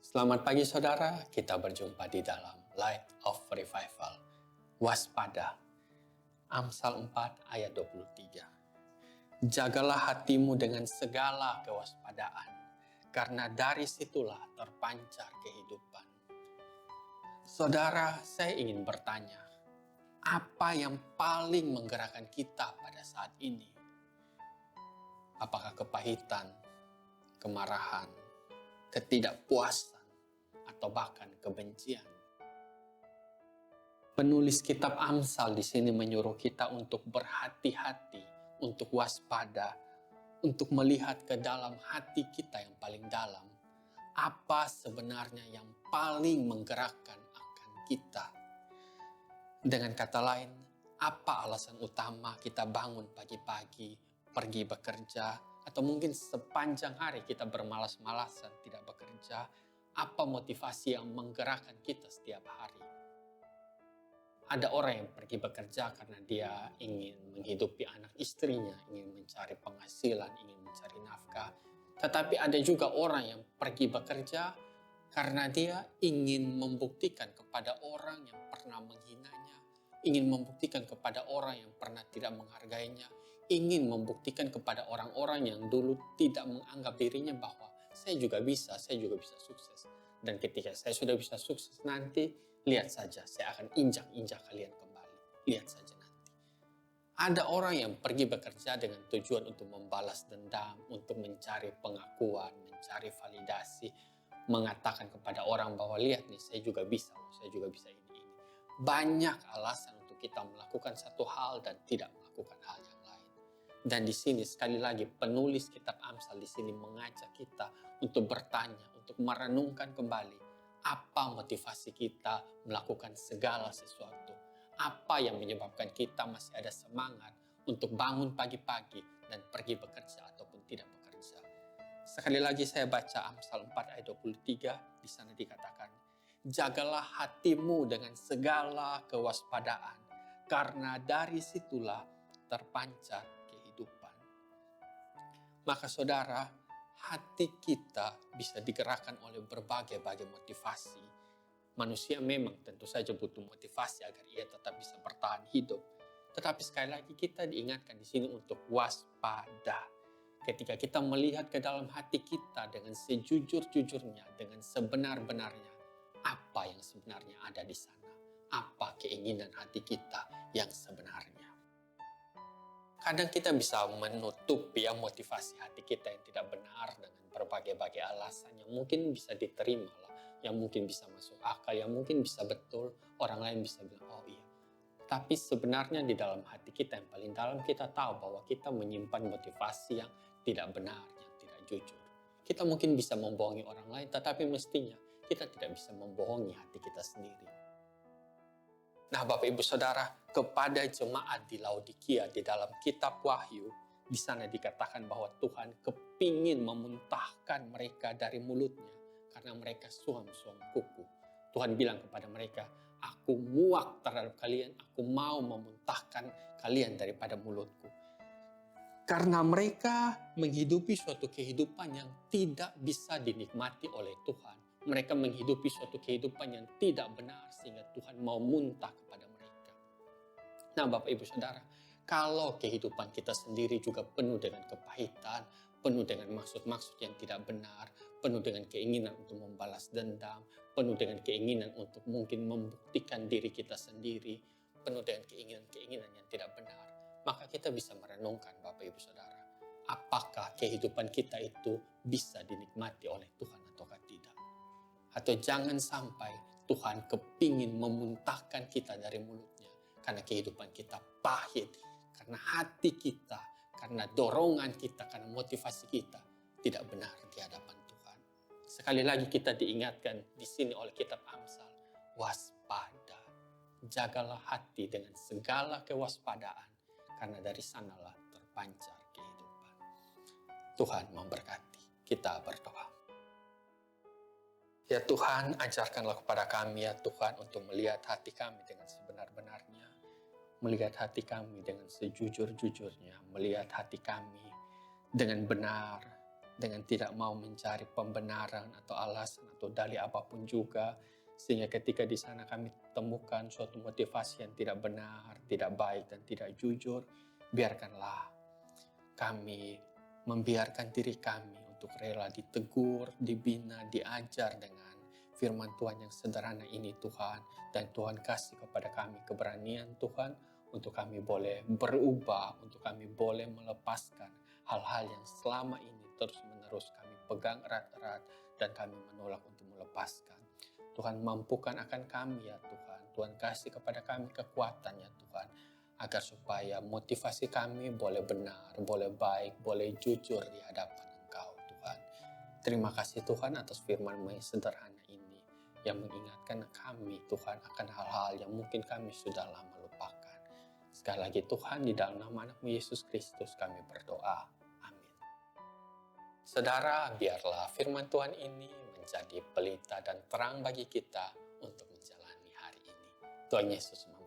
Selamat pagi saudara, kita berjumpa di dalam Light of Revival. Waspada, Amsal 4 ayat 23. Jagalah hatimu dengan segala kewaspadaan, karena dari situlah terpancar kehidupan. Saudara, saya ingin bertanya, apa yang paling menggerakkan kita pada saat ini? Apakah kepahitan, kemarahan, ketidakpuasan, atau bahkan kebencian? Penulis kitab Amsal di sini menyuruh kita untuk berhati-hati, untuk waspada, untuk melihat ke dalam hati kita yang paling dalam. Apa sebenarnya yang paling menggerakkan akan kita? Dengan kata lain, apa alasan utama kita bangun pagi-pagi, pergi bekerja, atau mungkin sepanjang hari kita bermalas-malasan tidak bekerja? Apa motivasi yang menggerakkan kita setiap hari? Ada orang yang pergi bekerja karena dia ingin menghidupi anak istrinya, ingin mencari penghasilan, ingin mencari nafkah. Tetapi ada juga orang yang pergi bekerja karena dia ingin membuktikan kepada orang yang pernah menghinanya, ingin membuktikan kepada orang yang pernah tidak menghargainya, ingin membuktikan kepada orang-orang yang dulu tidak menganggap dirinya bahwa saya juga bisa sukses. Dan ketika saya sudah bisa sukses nanti, lihat saja, saya akan injak-injak kalian kembali. Lihat saja nanti. Ada orang yang pergi bekerja dengan tujuan untuk membalas dendam, untuk mencari pengakuan, mencari validasi, mengatakan kepada orang bahwa lihat nih, saya juga bisa ini. Banyak alasan untuk kita melakukan satu hal dan tidak melakukan hal yang lain. Dan di sini sekali lagi penulis kitab Amsal di sini mengajak kita untuk bertanya, untuk merenungkan kembali apa motivasi kita melakukan segala sesuatu. Apa yang menyebabkan kita masih ada semangat untuk bangun pagi-pagi dan pergi bekerja ataupun tidak bekerja. Sekali lagi saya baca Amsal 4 ayat 23, di sana dikatakan, jagalah hatimu dengan segala kewaspadaan, karena dari situlah terpancar kehidupan. Maka saudara, hati kita bisa digerakkan oleh berbagai motivasi. Manusia memang tentu saja butuh motivasi agar ia tetap bisa bertahan hidup. Tetapi sekali lagi kita diingatkan di sini untuk waspada. Ketika kita melihat ke dalam hati kita dengan sejujur-jujurnya, dengan sebenar-benarnya, apa yang sebenarnya ada di sana? Apa keinginan hati kita yang sebenarnya? Kadang kita bisa menutupi motivasi hati kita yang tidak benar dengan berbagai alasan yang mungkin bisa diterima lah, yang mungkin bisa masuk akal, yang mungkin bisa betul, orang lain bisa bilang, oh iya. Tapi sebenarnya di dalam hati kita yang paling dalam kita tahu bahwa kita menyimpan motivasi yang tidak benar, yang tidak jujur. Kita mungkin bisa membohongi orang lain, tetapi mestinya kita tidak bisa membohongi hati kita sendiri. Nah Bapak Ibu Saudara, kepada jemaat di Laodikia di dalam kitab Wahyu, di sana dikatakan bahwa Tuhan kepingin memuntahkan mereka dari mulutnya karena mereka suam-suam kuku. Tuhan bilang kepada mereka, aku muak terhadap kalian, aku mau memuntahkan kalian daripada mulutku. Karena mereka menghidupi suatu kehidupan yang tidak bisa dinikmati oleh Tuhan. Mereka menghidupi suatu kehidupan yang tidak benar sehingga Tuhan mau muntah kepada mereka. Nah Bapak Ibu Saudara, kalau kehidupan kita sendiri juga penuh dengan kepahitan, penuh dengan maksud-maksud yang tidak benar, penuh dengan keinginan untuk membalas dendam, penuh dengan keinginan untuk mungkin membuktikan diri kita sendiri, penuh dengan keinginan-keinginan yang tidak benar, maka kita bisa merenungkan Bapak Ibu Saudara, apakah kehidupan kita itu bisa dinikmati oleh Tuhan ataukah tidak? Atau jangan sampai Tuhan kepingin memuntahkan kita dari mulutnya karena kehidupan kita pahit, karena hati kita, karena dorongan kita, karena motivasi kita tidak benar di hadapan Tuhan. Sekali lagi kita diingatkan di sini oleh kitab Amsal, waspada, jagalah hati dengan segala kewaspadaan, karena dari sanalah terpancar kehidupan. Tuhan memberkati. Kita berdoa. Ya Tuhan, ajarkanlah kepada kami ya Tuhan untuk melihat hati kami dengan sebenar-benarnya, melihat hati kami dengan sejujur-jujurnya, melihat hati kami dengan benar, dengan tidak mau mencari pembenaran atau alasan atau dalih apapun juga, sehingga ketika di sana kami temukan suatu motivasi yang tidak benar, tidak baik, dan tidak jujur, biarkanlah kami membiarkan diri kami untuk rela ditegur, dibina, diajar dengan firman Tuhan yang sederhana ini Tuhan. Dan Tuhan kasih kepada kami keberanian Tuhan untuk kami boleh berubah, untuk kami boleh melepaskan hal-hal yang selama ini terus-menerus kami pegang erat-erat dan kami menolak untuk melepaskan. Tuhan mampukan akan kami ya Tuhan. Tuhan kasih kepada kami kekuatan ya Tuhan, agar supaya motivasi kami boleh benar, boleh baik, boleh jujur di hadapan Engkau Tuhan. Terima kasih Tuhan atas firman-Mu yang sederhana ini, yang mengingatkan kami Tuhan akan hal-hal yang mungkin kami sudah lama lupakan. Sekali lagi Tuhan, di dalam nama anak-Mu Yesus Kristus kami berdoa. Amin. Saudara, biarlah firman Tuhan ini menjadi pelita dan terang bagi kita untuk menjalani hari ini. Tuhan Yesus memberkati.